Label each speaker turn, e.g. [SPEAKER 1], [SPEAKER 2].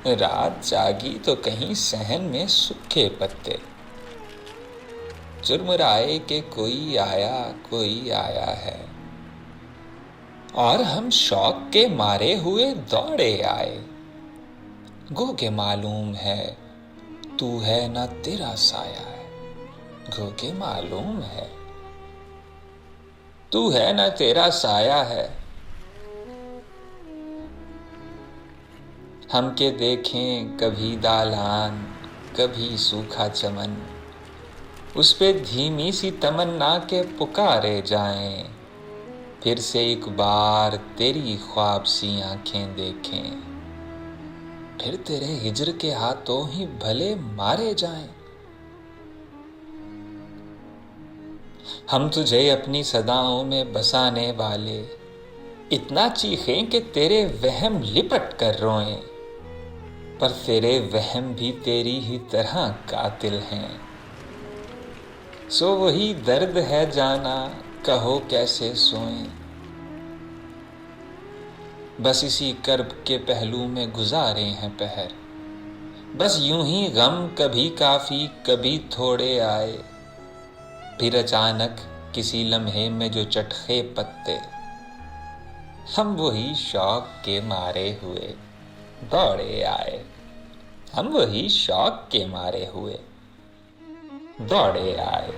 [SPEAKER 1] रात जागी तो कहीं सहन में सूखे पत्ते, चुरमुराए के कोई आया है। और हम शौक के मारे हुए दौड़े आए। गो के मालूम है तू है ना तेरा साया है। गो के मालूम है तू है ना तेरा साया है। हम के देखें कभी दालान कभी सूखा चमन, उस पे धीमी सी तमन्ना के पुकारे जाएं। फिर से एक बार तेरी ख्वाब सी आंखें देखें, फिर तेरे हिजर के हाथों ही भले मारे जाएं। हम तुझे अपनी सदाओं में बसाने वाले इतना चीखें कि तेरे वहम लिपट कर रोएं, पर तेरे वहम भी तेरी ही तरह कातिल हैं। सो वही दर्द है जाना, कहो कैसे सोएं। बस इसी कर्ब के पहलू में गुजारे हैं पहर। बस यूं ही गम कभी काफी कभी थोड़े आए, फिर अचानक किसी लम्हे में जो चटखे पत्ते, हम वही शौक के मारे हुए दौड़े आए। हम वही शौक के मारे हुए दौड़े आए।